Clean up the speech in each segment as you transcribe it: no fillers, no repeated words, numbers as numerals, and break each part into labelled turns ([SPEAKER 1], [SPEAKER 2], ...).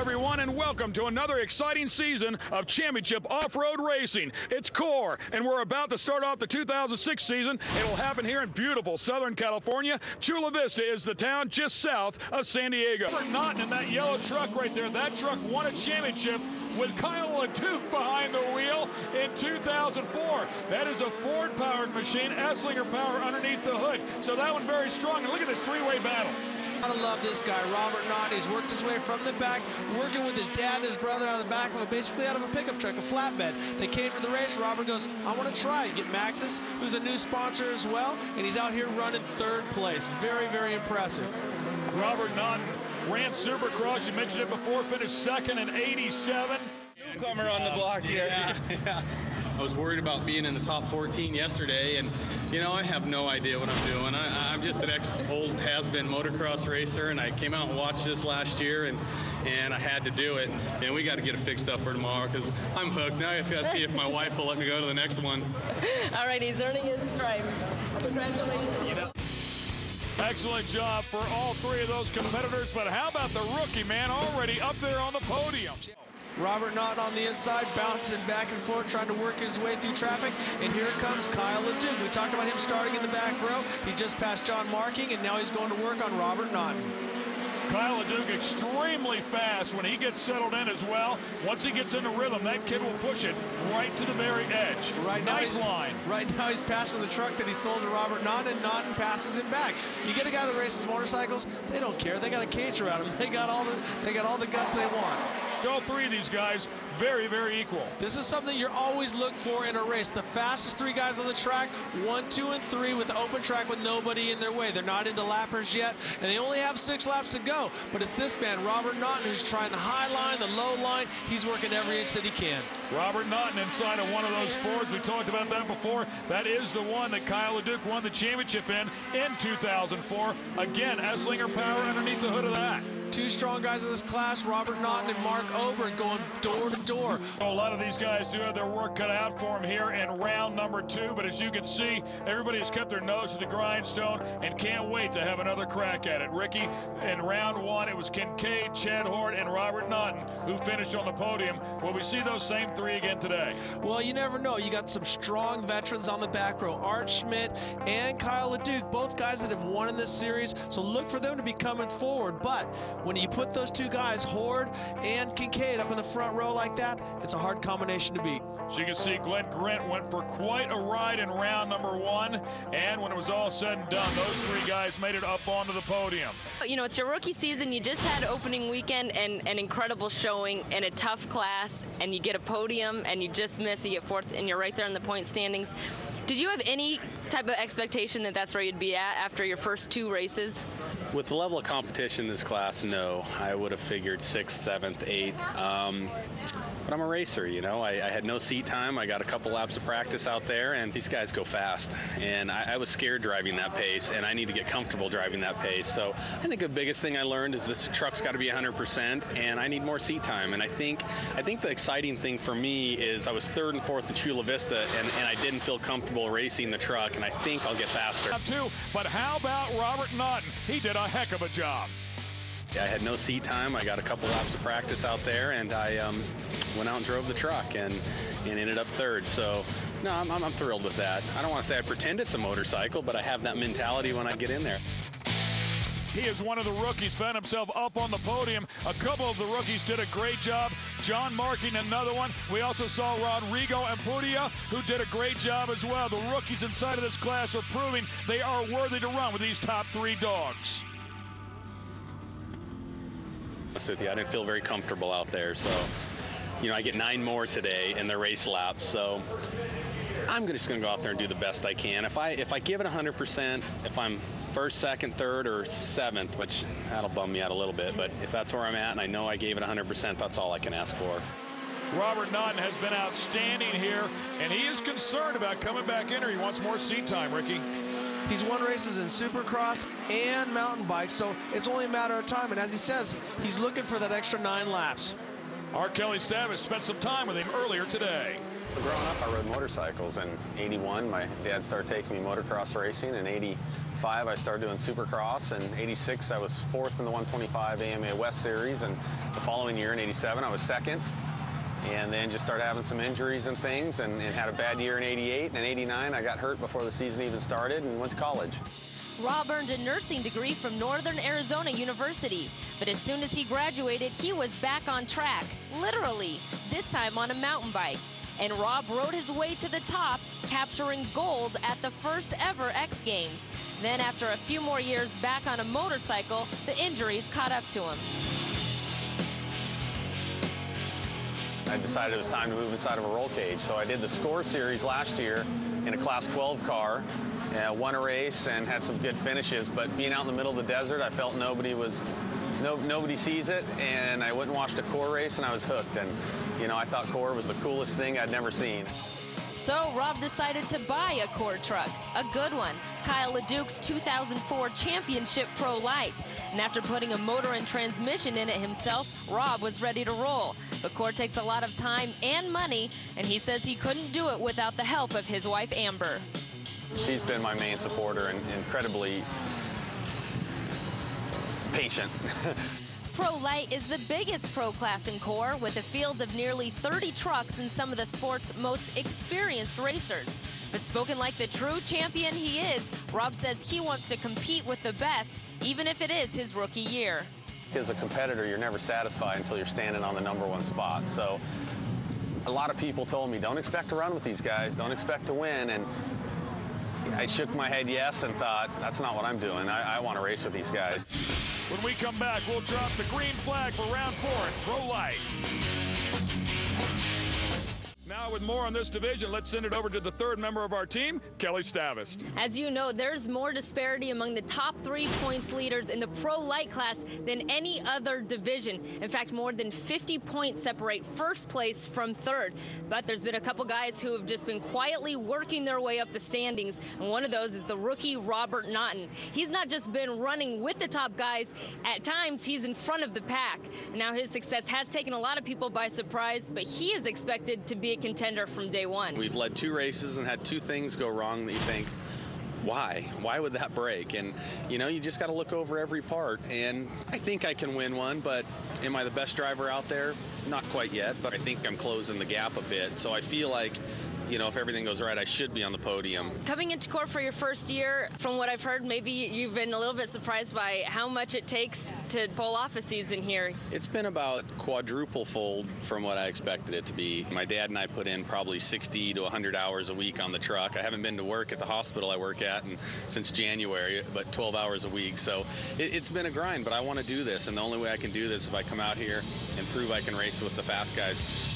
[SPEAKER 1] everyone, and welcome to another exciting season of championship off-road racing. It's Core, and we're about to start off the 2006 season. It'll happen here in beautiful Southern California. Chula Vista is the town just south of San Diego. Robert Naughton in that yellow truck right there. That truck won a championship with Kyle LeDuc behind the wheel in 2004. That is a Ford-powered machine, Esslinger power underneath the hood. So that one very strong. And look at this three-way battle.
[SPEAKER 2] Gotta love this guy, Robert Naughton. He's worked his way from the back, working with his dad and his brother out of the back of basically out of a pickup truck, a flatbed. They came to the race. Robert goes, I want to try. Get Maxxis, who's a new sponsor as well, and he's out here running third place. Very, very impressive.
[SPEAKER 1] Robert Naughton ran Supercross. You mentioned it before, finished second in 87.
[SPEAKER 3] Newcomer on the block here.
[SPEAKER 4] Yeah. I was worried about being in the top 14 yesterday, and you know, I have no idea what I'm doing. I'm just an old has-been motocross racer, and I came out and watched this last year, and I had to do it. And we got to get it fixed up for tomorrow because I'm hooked. Now I just got to see if my wife will let me go to the next one.
[SPEAKER 5] All right, he's earning his stripes. Congratulations.
[SPEAKER 4] You know.
[SPEAKER 1] Excellent job for all three of those competitors, but how about the rookie, man, already up there on the podium?
[SPEAKER 2] Robert Naughton on the inside, bouncing back and forth, trying to work his way through traffic. And here comes Kyle LeDuc. We talked about him starting in the back row. He just passed John Marking, and now he's going to work on Robert Naughton.
[SPEAKER 1] Kyle LeDuc extremely fast when he gets settled in as well. Once he gets into rhythm, that kid will push it right to the very edge. Nice line. Right
[SPEAKER 2] now he's passing the truck that he sold to Robert Naughton, and Naughton passes him back. You get a guy that races motorcycles, they don't care. They got a cage around him. They got all the guts they want.
[SPEAKER 1] All three of these guys, very, very equal.
[SPEAKER 2] This is something you're always look for in a race. The fastest three guys on the track, 1, 2, and 3 with the open track with nobody in their way. They're not into lappers yet, and they only have 6 laps to go. But it's this man, Robert Naughton, who's trying the high line, the low line. He's working every inch that he can.
[SPEAKER 1] Robert Naughton inside of one of those Fords. We talked about that before. That is the one that Kyle LeDuc won the championship in 2004. Again, Esslinger power underneath the hood of that.
[SPEAKER 2] 2 strong guys in this class, Robert Naughton and Mark Oberg, going door to door.
[SPEAKER 1] A lot of these guys do have their work cut out for them here in round number 2, but as you can see, everybody has kept their nose to the grindstone and can't wait to have another crack at it. Ricky, in round 1, it was Kincaid, Chad Hort, and Robert Naughton who finished on the podium. Will we see those same 3 again today?
[SPEAKER 2] Well, you never know. You got some strong veterans on the back row. Art Schmidt and Kyle LeDuc, both guys that have won in this series, so look for them to be coming forward. But when you put those 2 guys, Horde and Kincaid, up in the front row like that, it's a hard combination to beat.
[SPEAKER 1] So you can see Glenn Grant went for quite a ride in round number 1, and when it was all said and done, those 3 guys made it up onto the podium.
[SPEAKER 5] You know, it's your rookie season. You just had opening weekend and an incredible showing in a tough class, and you get a podium, and you just miss. You get 4th, and you're right there in the point standings. Did you have any type of expectation that that's where you'd be at after your first 2 races?
[SPEAKER 4] With the level of competition in this class, no. I would have figured 6th, 7th, 8th. But I'm a racer, you know. I had no seat time. I got a couple laps of practice out there, and these guys go fast. And I was scared driving that pace, and I need to get comfortable driving that pace. So I think the biggest thing I learned is this truck's got to be 100%, and I need more seat time. And I think the exciting thing for me is I was 3rd and 4th in Chula Vista, and I didn't feel comfortable racing the truck, and I think I'll get faster.
[SPEAKER 1] But how about Robert Naughton? He did a heck of a job.
[SPEAKER 4] I had no seat time. I got a couple laps of practice out there, and I went out and drove the truck and ended up 3rd. So, no, I'm thrilled with that. I don't want to say I pretend it's a motorcycle, but I have that mentality when I get in there.
[SPEAKER 1] He is one of the rookies, found himself up on the podium. A couple of the rookies did a great job. John Marking, another one. We also saw Rodrigo Ampudia, who did a great job as well. The rookies inside of this class are proving they are worthy to run with these top 3 dogs.
[SPEAKER 4] With you, I didn't feel very comfortable out there, so you know, I get 9 more today in the race laps, so I'm just going to go out there and do the best I can. If I give it 100%, if I'm 1st, 2nd, 3rd, or 7th, which that'll bum me out a little bit, but if that's where I'm at and I know I gave it 100%, that's all I can ask for.
[SPEAKER 1] Robert Naughton has been outstanding here, and he is concerned about coming back in here. He wants more seat time, Ricky.
[SPEAKER 2] He's won races in Supercross and mountain bikes, so it's only a matter of time. And as he says, he's looking for that extra 9 laps.
[SPEAKER 1] Our Kelly Stavis spent some time with him earlier today.
[SPEAKER 4] Growing up, I rode motorcycles. In '81, my dad started taking me motocross racing. In '85, I started doing supercross. In '86, I was fourth in the 125 AMA West Series. And the following year, in '87, I was second. And then just started having some injuries and things, and had a bad year in '88. And in '89, I got hurt before the season even started and went to college.
[SPEAKER 5] Rob earned a nursing degree from Northern Arizona University, but as soon as he graduated, he was back on track, literally, this time on a mountain bike. And Rob rode his way to the top, capturing gold at the first ever X Games. Then after a few more years back on a motorcycle, the injuries caught up to him.
[SPEAKER 4] I decided it was time to move inside of a roll cage, so I did the Score Series last year in a Class 12 car. Won a race and had some good finishes, but being out in the middle of the desert, I felt nobody sees it, and I went and watched a Core race, and I was hooked. And you know, I thought Core was the coolest thing I'd never seen.
[SPEAKER 5] So Rob decided to buy a Core truck, a good one, Kyle LeDuc's 2004 championship Prolite. And after putting a motor and transmission in it himself, Rob was ready to roll. But Core takes a lot of time and money, and he says he couldn't do it without the help of his wife, Amber.
[SPEAKER 4] She's been my main supporter and incredibly patient.
[SPEAKER 5] Prolite is the biggest pro class in Core, with a field of nearly 30 trucks and some of the sport's most experienced racers. But spoken like the true champion he is, Rob says he wants to compete with the best, even if it is his rookie year.
[SPEAKER 4] As a competitor, you're never satisfied until you're standing on the #1 spot. So a lot of people told me, don't expect to run with these guys, don't expect to win. And I shook my head yes and thought, that's not what I'm doing. I want to race with these guys.
[SPEAKER 1] When we come back, we'll drop the green flag for round 4 at Prolite. Now with more on this division, let's send it over to the third member of our team, Kelly Stavist.
[SPEAKER 5] As you know, there's more disparity among the top 3 points leaders in the Prolite class than any other division. In fact, more than 50 points separate first place from third. But there's been a couple guys who have just been quietly working their way up the standings, and one of those is the rookie Robert Naughton. He's not just been running with the top guys, at times he's in front of the pack. Now his success has taken a lot of people by surprise, but he is expected to be a contender from day one.
[SPEAKER 4] We've led 2 races and had 2 things go wrong that you think, why? Why would that break? And, you know, you just got to look over every part. And I think I can win one, but am I the best driver out there? Not quite yet, but I think I'm closing the gap a bit. So I feel like, you know, if everything goes right, I should be on the podium. Coming
[SPEAKER 5] into Core for your first year, from what I've heard, maybe you've been a little bit surprised by how much it takes to pull off a season here.
[SPEAKER 4] It's been about quadruple-fold from what I expected it to be. My dad and I put in probably 60 to 100 hours a week on the truck. I haven't been to work at the hospital I work at since January, but 12 hours a week. So it's been a grind, but I want to do this, and the only way I can do this is if I come out here and prove I can race with the fast guys.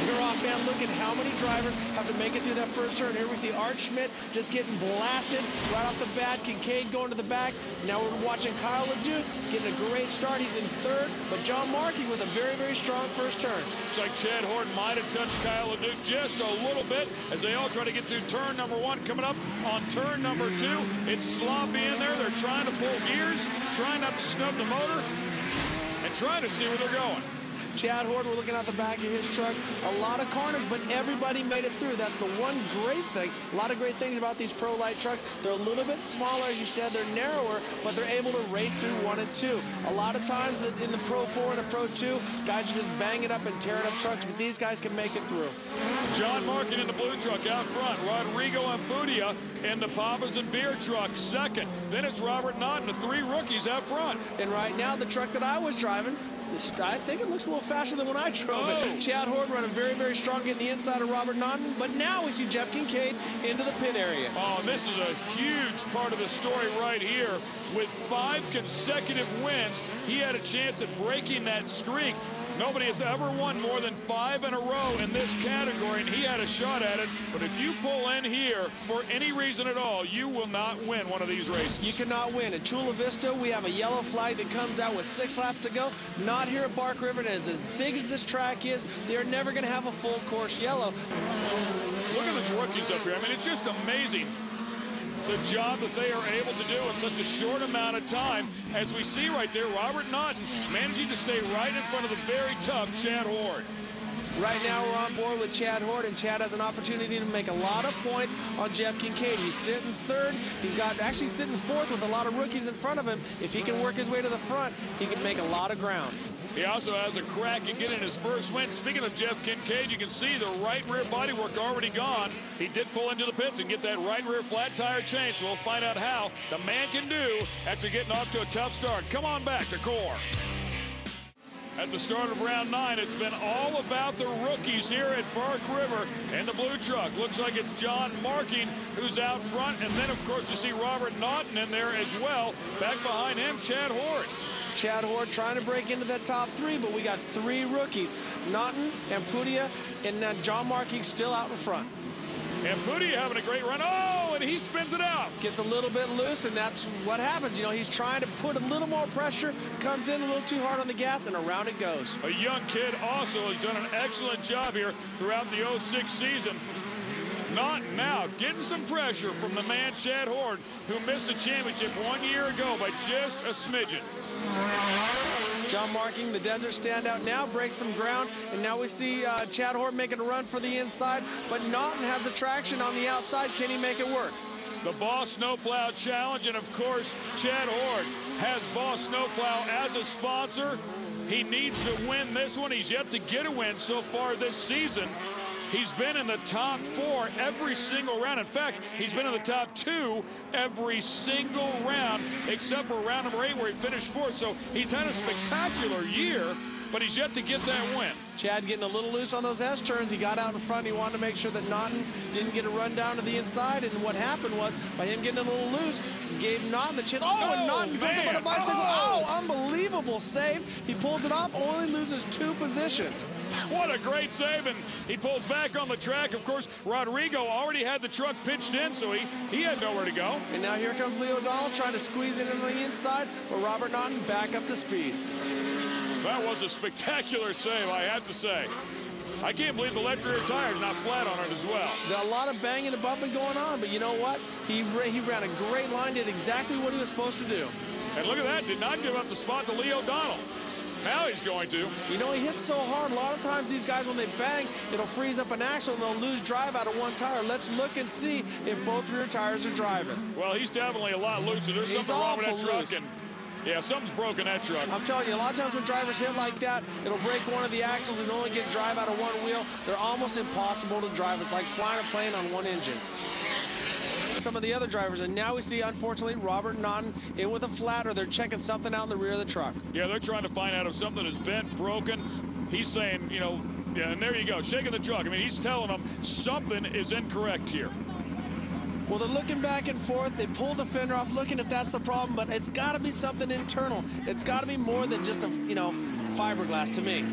[SPEAKER 2] You're off, man. Look at how many drivers have to make it through that first turn. Here we see Art Schmidt just getting blasted right off the bat. Kincaid going to the back. Now we're watching Kyle LeDuc getting a great start. He's in third, but John Markey with a very, very strong first turn.
[SPEAKER 1] Looks like Chad Horton might have touched Kyle LeDuc just a little bit as they all try to get through turn number 1. Coming up on turn number 2, it's sloppy in there. They're trying to pull gears, trying not to snub the motor, and trying to see where they're going.
[SPEAKER 2] Chad Horton, we're looking out the back of his truck. A lot of corners, but everybody made it through. That's the one great thing. A lot of great things about these Prolite trucks. They're a little bit smaller, as you said. They're narrower, but they're able to race through 1 and 2. A lot of times in the Pro 4 and the Pro 2, guys are just banging up and tearing up trucks, but these guys can make it through.
[SPEAKER 1] John Markin in the blue truck out front. Rodrigo Ampudia in the Papas and Beer truck second. Then it's Robert Naughton, the 3 rookies out front.
[SPEAKER 2] And right now, the truck that I was driving, I think it looks a little faster than when I drove it. Chad Horton running very, very strong, getting the inside of Robert Naughton. But now we see Jeff Kincaid into the pit area.
[SPEAKER 1] Oh, this is a huge part of the story right here. With 5 consecutive wins, he had a chance at breaking that streak. Nobody has ever won more than 5 in a row in this category, and he had a shot at it. But if you pull in here for any reason at all, you will not win one of these races.
[SPEAKER 2] You cannot win. At Chula Vista, we have a yellow flag that comes out with 6 laps to go. Not here at Bark River, and as big as this track is, they're never going to have a full course yellow.
[SPEAKER 1] Look at the rookies up here. I mean, it's just amazing the job that they are able to do in such a short amount of time. As we see right there, Robert Naughton managing to stay right in front of the very tough Chad Horde.
[SPEAKER 2] Right now we're on board with Chad Horde, and Chad has an opportunity to make a lot of points on Jeff Kincaid. He's sitting third. He's got actually sitting fourth with a lot of rookies in front of him. If he can work his way to the front, he can make a lot of ground.
[SPEAKER 1] He also has a crack at getting his first win. Speaking of Jeff Kincaid, you can see the right rear bodywork already gone. He did pull into the pits and get that right rear flat tire change, so we'll find out how the man can do after getting off to a tough start. Come on back to Core. At the start of round 9, it's been all about the rookies here at Park River and the blue truck. Looks like it's John Marking who's out front, and then, of course, we see Robert Naughton in there as well. Back behind him, Chad Horde.
[SPEAKER 2] Chad Horde trying to break into that top 3, but we got 3 rookies. Naughton, Ampudia, and then John Marking still out in front.
[SPEAKER 1] Ampudia having a great run. Oh, and he spins it out.
[SPEAKER 2] Gets a little bit loose, and that's what happens. You know, he's trying to put a little more pressure, comes in a little too hard on the gas, and around it goes.
[SPEAKER 1] A young kid also has done an excellent job here throughout the 06 season. Naughton now getting some pressure from the man Chad Horde, who missed the championship 1 year ago by just a smidgen.
[SPEAKER 2] John Marking, the desert standout, now breaks some ground, and now we see Chad Horde making a run for the inside, but Naughton has the traction on the outside. Can he make it work?
[SPEAKER 1] The Boss Snowplow Challenge, and of course, Chad Horde has Boss Snowplow as a sponsor. He needs to win this one. He's yet to get a win so far this season. He's been in the top 4 every single round. In fact, he's been in the top 2 every single round, except for round number 8 where he finished 4th. So he's had a spectacular year, but he's yet to get that win.
[SPEAKER 2] Chad getting a little loose on those S-turns. He got out in front. He wanted to make sure that Naughton didn't get a run down to the inside. And what happened was, by him getting a little loose, gave Naughton the chance. Oh, and Naughton goes up on a bicycle. Oh, unbelievable save. He pulls it off, only loses 2 positions.
[SPEAKER 1] What a great save, and he pulls back on the track. Of course, Rodrigo already had the truck pitched in, so he had nowhere to go.
[SPEAKER 2] And now here comes Lee O'Donnell trying to squeeze it in on the inside, but Robert Naughton back up to speed.
[SPEAKER 1] That was a spectacular save, I have to say. I can't believe the left rear tire is not flat on it as well.
[SPEAKER 2] There's a lot of banging and bumping going on, but you know what? He ran a great line, did exactly what he was supposed to do.
[SPEAKER 1] And look at that, did not give up the spot to Lee O'Donnell. Now he's going to.
[SPEAKER 2] You know, he hits so hard. A lot of times these guys, when they bang, it'll freeze up an axle and they'll lose drive out of one tire. Let's look and see if both rear tires are driving.
[SPEAKER 1] Well, he's definitely a lot looser. There's something wrong with that truck. And yeah, something's broken that truck.
[SPEAKER 2] I'm telling you, a lot of times when drivers hit like that, it'll break one of the axles and only get drive out of one wheel. They're almost impossible to drive. It's like flying a plane on one engine. Some of the other drivers, and now we see, unfortunately, Robert Naughton in with a flat, or they're checking something out in the rear of the truck.
[SPEAKER 1] Yeah, they're trying to find out if something is bent, broken. He's saying, you know, yeah, and there you go, shaking the truck. I mean, he's telling them something is incorrect here.
[SPEAKER 2] Well, they're looking back and forth. They pulled the fender off, looking if that's the problem, but it's got to be something internal. It's got to be more than just a, you know, fiberglass to me.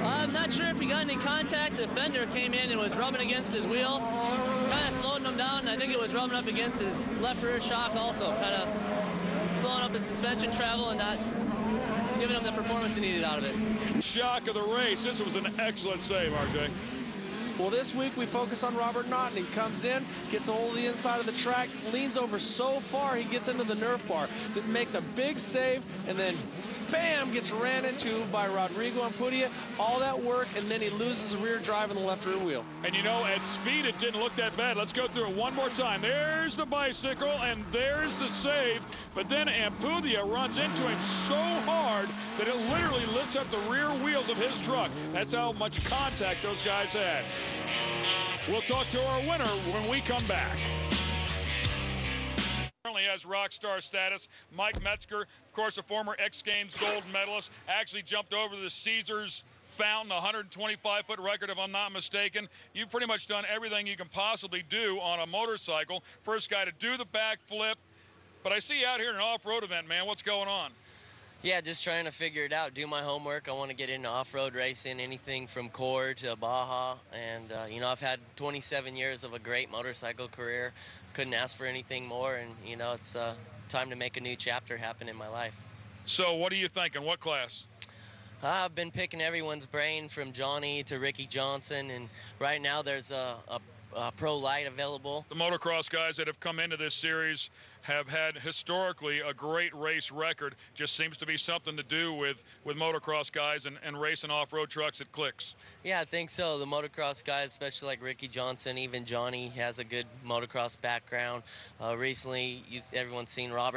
[SPEAKER 6] I'm not sure if he got any contact. The fender came in and was rubbing against his wheel, kind of slowing him down. I think it was rubbing up against his left rear shock also, kind of slowing up his suspension travel and not giving him the performance he needed out of it.
[SPEAKER 1] Shock of the race. This was an excellent save, RJ.
[SPEAKER 2] Well, this week we focus on Robert Naughton. He comes in, gets a hold of the inside of the track, leans over so far he gets into the Nerf bar. That makes a big save, and then bam, gets ran into by Rodrigo Ampudia. All that work, and then he loses rear drive in the left rear wheel.
[SPEAKER 1] And you know, at speed, it didn't look that bad. Let's go through it one more time. There's the bicycle, and there's the save. But then Ampudia runs into him so hard that it literally lifts up the rear wheels of his truck. That's how much contact those guys had. We'll talk to our winner when we come back. Currently has rock star status. Mike Metzger, of course, a former X Games gold medalist, actually jumped over the Caesars Fountain, 125-foot record, if I'm not mistaken. You've pretty much done everything you can possibly do on a motorcycle. First guy to do the backflip. But I see you out here in an off-road event, man. What's going on?
[SPEAKER 7] Yeah, just trying to figure it out, do my homework. I want to get into off-road racing, anything from Core to Baja. And, you know, I've had 27 years of a great motorcycle career. Couldn't ask for anything more. And, you know, it's time to make a new chapter happen in my life.
[SPEAKER 1] So what are you thinking? What class?
[SPEAKER 7] I've been picking everyone's brain from Johnny to Ricky Johnson. And right now there's a Prolite available.
[SPEAKER 1] The motocross guys that have come into this series have had historically a great race record. Just seems to be something to do with motocross guys and racing off-road trucks that clicks.
[SPEAKER 7] Yeah, I think so. The motocross guys, especially like Ricky Johnson, even Johnny has a good motocross background. Recently, everyone's seen Robert